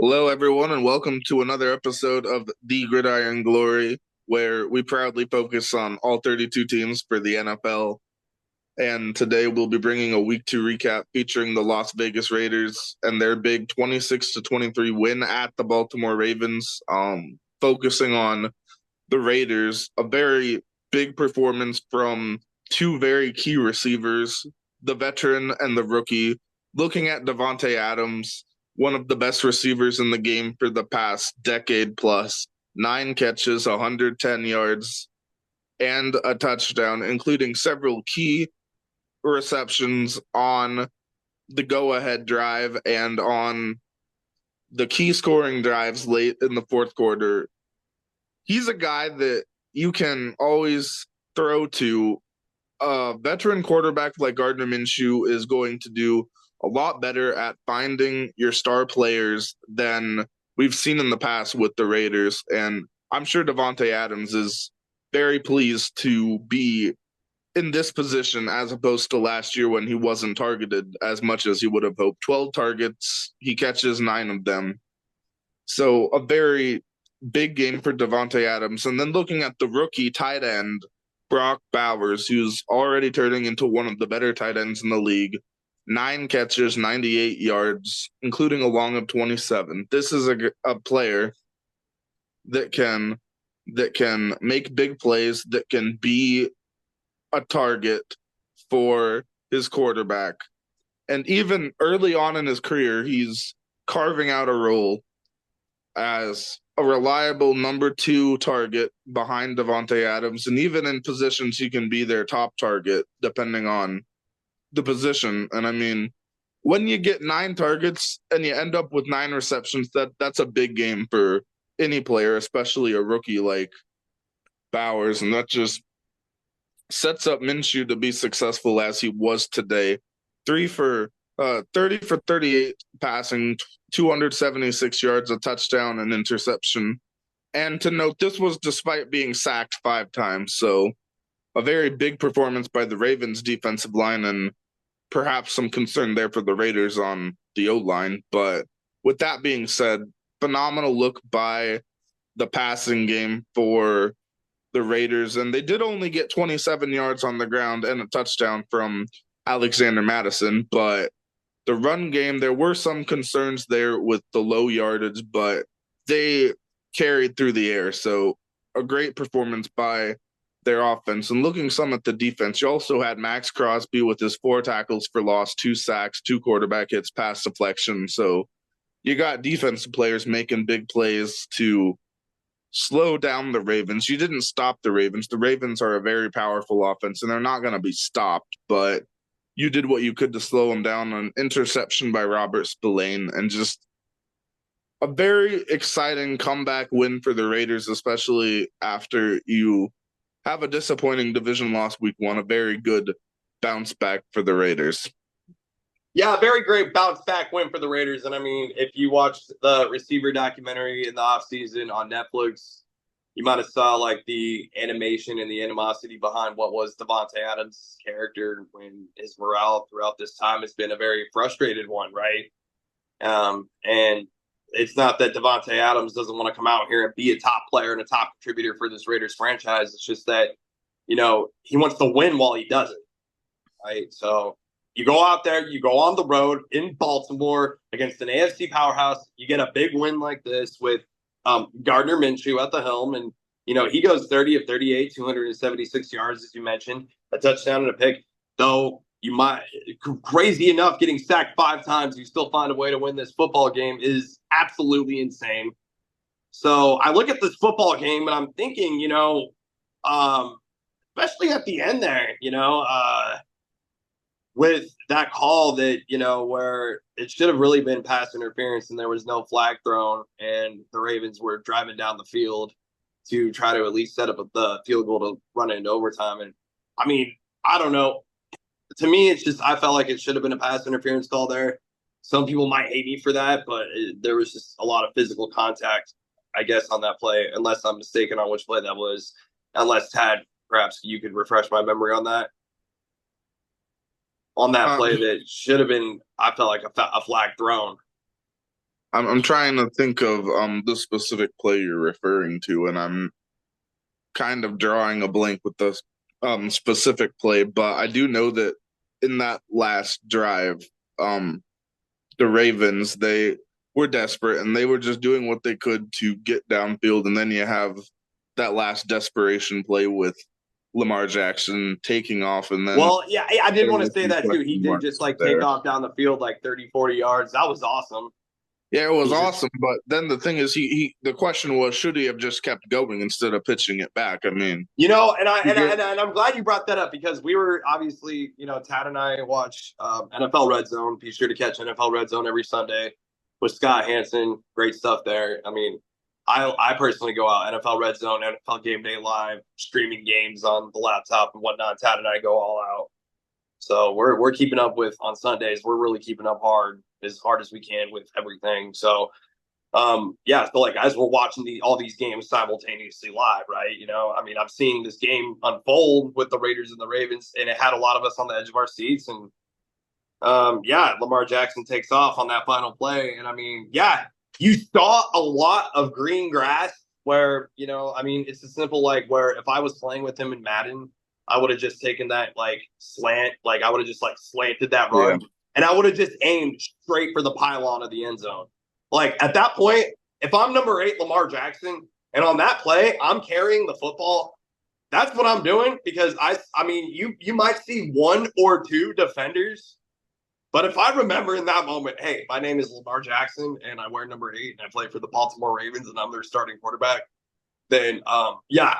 Hello, everyone, and welcome to another episode of The Gridiron Glory, where we proudly focus on all 32 teams for the NFL. And today we'll be bringing a week two recap featuring the Las Vegas Raiders and their big 26 to 23 win at the Baltimore Ravens. Focusing on the Raiders, a very big performance from two very key receivers, the veteran and the rookie. Looking at Davante Adams, one of the best receivers in the game for the past decade plus, 9 catches, 110 yards, and a touchdown, including several key receptions on the go ahead drive and on the key scoring drives late in the fourth quarter. He's a guy that you can always throw to. A veteran quarterback like Gardner Minshew is going to do a lot better at finding your star players than we've seen in the past with the Raiders. And I'm sure Davante Adams is very pleased to be in this position as opposed to last year when he wasn't targeted as much as he would have hoped. 12 targets, he catches 9 of them. So a very big game for Davante Adams. And then looking at the rookie tight end, Brock Bowers, who's already turning into one of the better tight ends in the league. 9 catches, 98 yards, including a long of 27. This is a player that can make big plays, that can be a target for his quarterback. And even early on in his career, he's carving out a role as a reliable number two target behind Davante Adams. And even in positions, he can be their top target, depending on the position. And I mean, when you get 9 targets and you end up with 9 receptions, that's a big game for any player, especially a rookie like Bowers. And that just sets up Minshew to be successful as he was today. 30 for 38 passing, 276 yards, a touchdown, and interception. And to note, this was despite being sacked 5 times. So a very big performance by the Ravens defensive line and perhaps some concern there for the Raiders on the O-line. But with that being said, phenomenal look by the passing game for the Raiders. And they did only get 27 yards on the ground and a touchdown from Alexander Madison. But the run game, there were some concerns there with the low yardage, but they carried through the air. So a great performance by their offense. And looking some at the defense, you also had Max Crosby with his 4 tackles for loss, 2 sacks, 2 quarterback hits, pass deflection. So you got defensive players making big plays to slow down the Ravens. You didn't stop the Ravens. The Ravens are a very powerful offense, and they're not going to be stopped, but you did what you could to slow them down. An interception by Robert Spillane, and just a very exciting comeback win for the Raiders, especially after you have a disappointing division loss week one. A very good bounce back for the Raiders. Yeah, very great bounce back win for the Raiders. And I mean, if you watched the receiver documentary in the offseason on Netflix, you might have saw like the animation and the animosity behind what was Davante Adams' character when his morale throughout this time has been a very frustrated one, right? And it's not that Davante Adams doesn't want to come out here and be a top player and a top contributor for this Raiders franchise. It's just that, he wants to win while he does it, right? So you go out there, you go on the road in Baltimore against an AFC powerhouse. You get a big win like this with Gardner Minshew at the helm. And, he goes 30 of 38, 276 yards, as you mentioned, a touchdown and a pick. Though you might, crazy enough, getting sacked 5 times, you still find a way to win this football game is absolutely insane. So I look at this football game and I'm thinking, especially at the end there, with that call that, where it should have really been pass interference and there was no flag thrown and the Ravens were driving down the field to try to at least set up the field goal to run it into overtime. And I mean, I don't know. To me, it's just, I felt like it should have been a pass interference call there. Some people might hate me for that, but there was just a lot of physical contact, I guess, on that play, unless I'm mistaken on which play that was. Unless, Tad, perhaps you could refresh my memory on that. On that play that should have been, I felt like a flag thrown. I'm trying to think of the specific play you're referring to, and I'm kind of drawing a blank with the specific play, but I do know that in that last drive, um the Ravens, they were desperate and they were just doing what they could to get downfield. And then you have that last desperation play with Lamar Jackson taking off. And then Well, yeah, I did there want were to say some that too. He question did just marks like take there. off down the field like 30, 40 yards. That was awesome. Yeah, it was He just awesome. But then the thing is, the question was, should he have just kept going instead of pitching it back? I mean, you get, and I'm glad you brought that up because we were obviously, Tad and I watch NFL Red Zone. Be sure to catch NFL Red Zone every Sunday with Scott Hansen. Great stuff there. I mean, I personally go out NFL Red Zone, NFL Game Day Live, streaming games on the laptop and whatnot. Tad and I go all out. So we're keeping up with on Sundays. We're really keeping up hard as we can with everything. So yeah, so like as we're watching all these games simultaneously live, right? I mean, I've seen this game unfold with the Raiders and the Ravens, and it had a lot of us on the edge of our seats. And yeah, Lamar Jackson takes off on that final play, and I mean, yeah, you saw a lot of green grass where I mean, it's a simple like where if I was playing with him in Madden, I would have just taken that like slant, like I would have just like slanted that yeah, run, and I would have just aimed straight for the pylon of the end zone. Like at that point, if I'm number 8, Lamar Jackson, and on that play, I'm carrying the football. That's what I'm doing because I mean, you might see one or two defenders, but if I remember in that moment, hey, my name is Lamar Jackson and I wear number 8 and I play for the Baltimore Ravens and I'm their starting quarterback, then yeah,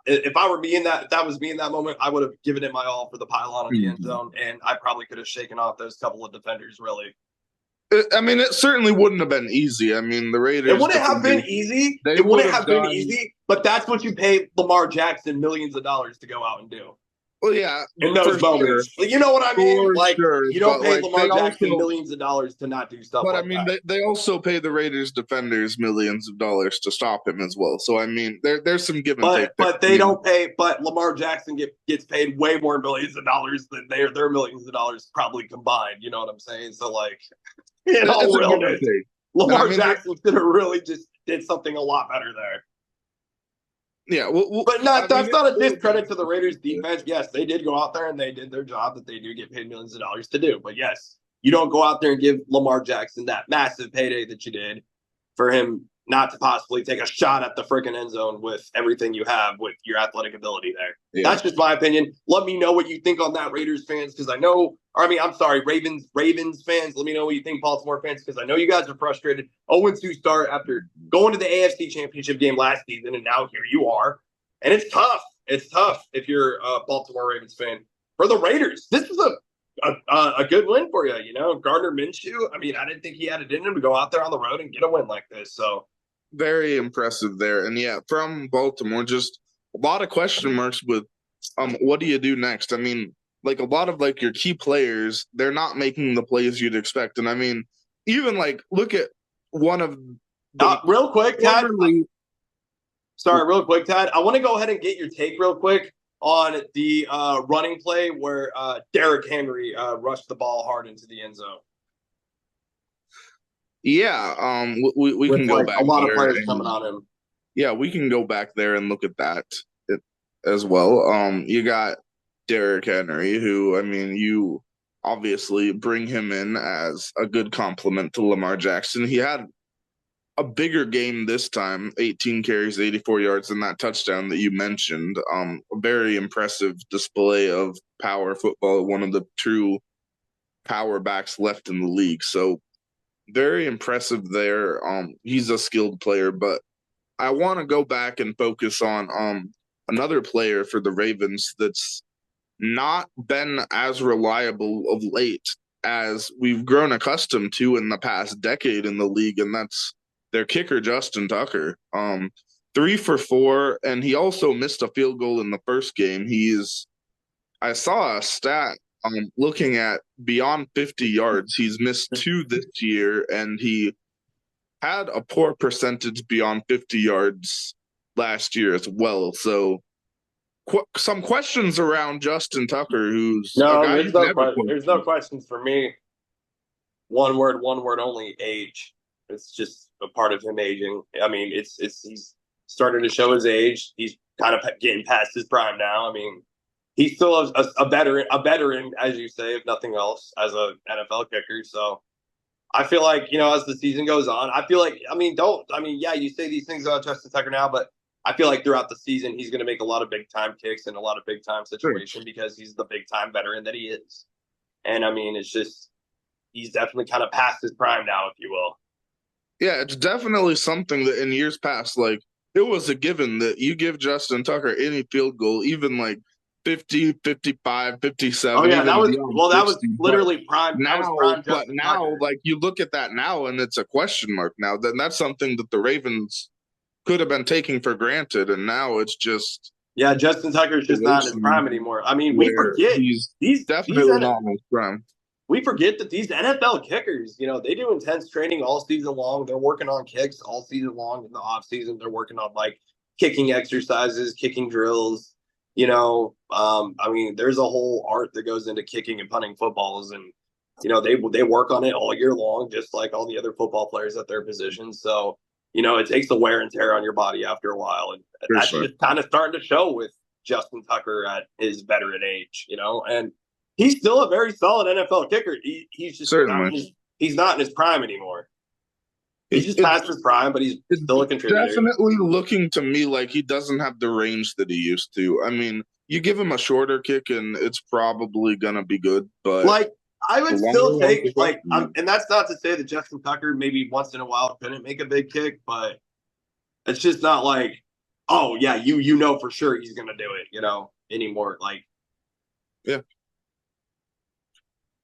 if I were me in that, if that was me in that moment, I would have given it my all for the pylon of the end mhm. zone, and I probably could have shaken off those couple of defenders. Really, I mean, it certainly wouldn't have been easy. I mean, the it Raiders wouldn't have been defenders, easy. they It would wouldn't have have been done easy, but that's what you pay Lamar Jackson millions of dollars to go out and do well, yeah, in for those sure. moments. You know what I mean? For Like sure, you don't but pay like they Lamar Jackson also, millions of dollars to not do stuff but I like mean that. they also pay the Raiders defenders millions of dollars to stop him as well. So I mean, there's some give and take there. But I they mean, don't pay. But Lamar Jackson gets paid way more millions of dollars than their millions of dollars probably combined. You know what I'm saying? So like, in all it's a give and realness, take, and I Lamar mean, Jackson should have really just did something a lot better there. yeah, But I not mean, that's not a it was discredit to the Raiders unexpected. defense. Yes, they did go out there and they did their job that they do get paid millions of dollars to do. But yes, you don't go out there and give Lamar Jackson that massive payday that you did for him not to possibly take a shot at the freaking end zone with everything you have with your athletic ability there. Yeah, That's just my opinion. Let me know what you think on that, Raiders fans, because I know, or I mean, I'm sorry, Ravens fans. Let me know what you think, Baltimore fans, because I know you guys are frustrated. 0-2 start after going to the AFC Championship game last season, and now here you are. And it's tough. It's tough if you're a Baltimore Ravens fan. For the Raiders, this was a good win for you. Gardner Minshew. I mean, I didn't think he had it in him to go out there on the road and get a win like this. So very impressive there, and yeah, from Baltimore, just a lot of question marks with what do you do next? I mean, like a lot of like your key players, they're not making the plays you'd expect, and I mean, even like look at one of the real quick, Tad. formerly. Sorry, real quick, Tad. I want to go ahead and get your take real quick on the running play where Derrick Henry rushed the ball hard into the end zone Yeah, we with can go like a back lot of there, players coming and on him. yeah, we can go back there and look at that it, as well. You got Derrick Henry, who I mean, you obviously bring him in as a good complement to Lamar Jackson. He had a bigger game this time, 18 carries, 84 yards, and that touchdown that you mentioned. A very impressive display of power football, one of the true power backs left in the league. So very impressive there. He's a skilled player, but I want to go back and focus on another player for the Ravens that's not been as reliable of late as we've grown accustomed to in the past decade in the league, and that's their kicker, Justin Tucker. 3 for 4, and he also missed a field goal in the first game. I saw a stat looking at beyond 50 yards. He's missed two this year, and he had a poor percentage beyond 50 yards last year as well. So some questions around Justin Tucker, who's a No, guy there's you've no never question. There's no questioned. questions for me. One word only: age. It's just a part of him aging. I mean, it's he's starting to show his age. He's kind of getting past his prime now. I mean, he's still a veteran, as you say, if nothing else, as a NFL kicker. So I feel like, as the season goes on, I feel like, yeah, you say these things about Justin Tucker now, but I feel like throughout the season, he's going to make a lot of big time kicks and a lot of big time Sure. situation because he's the big time veteran that he is. And I mean, it's just, he's definitely kind of past his prime now, if you will. Yeah, it's definitely something that in years past, like it was a given that you give Justin Tucker any field goal, even like 50, 55, Oh 57, yeah, even beyond that was 60. literally prime. That was prime But Justin now, Tucker. like you look at that now and it's a question mark now. Then that's something that the Ravens could have been taking for granted. And now it's just Yeah, Justin Tucker is a just not in his situation prime anymore. I mean, we where forget he's these definitely not in his prime. we forget that these NFL kickers, they do intense training all season long. They're working on kicks all season long. In the off season, they're working on like kicking exercises, kicking drills. I mean, there's a whole art that goes into kicking and punting footballs, and they work on it all year long, just like all the other football players at their positions. So it takes the wear and tear on your body after a while, and For that's sure. just kind of starting to show with Justin Tucker at his veteran age. And he's still a very solid NFL kicker. He's just not Certainly. he's not in his prime anymore. He's It, just it, past his prime, but he's it's still a contributor. definitely looking to me like he doesn't have the range that he used to. I mean, you give him a shorter kick and it's probably gonna be good, but Like I the would longer still one's take a question. and that's not to say that Justin Tucker maybe once in a while couldn't make a big kick, but it's just not like, oh yeah, you know for sure he's gonna do it, anymore. Like Yeah.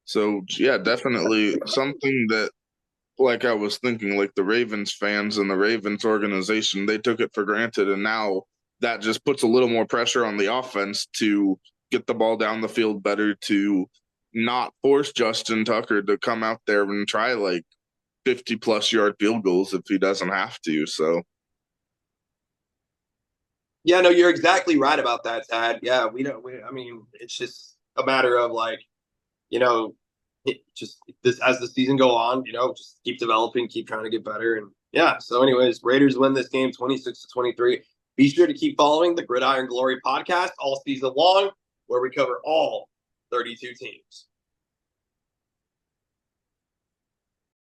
So yeah, definitely something that like I was thinking, like the Ravens fans and the Ravens organization, they took it for granted, and now that just puts a little more pressure on the offense to get the ball down the field better, to not force Justin Tucker to come out there and try like 50 plus yard field goals if he doesn't have to. So yeah, no, you're exactly right about that, Tad. Yeah, I mean, it's just a matter of like, you know, just this as the season go on, just keep developing, keep trying to get better, and yeah. So, anyways, Raiders win this game 26-23. Be sure to keep following the Gridiron Glory podcast all season long, where we cover all 32 teams.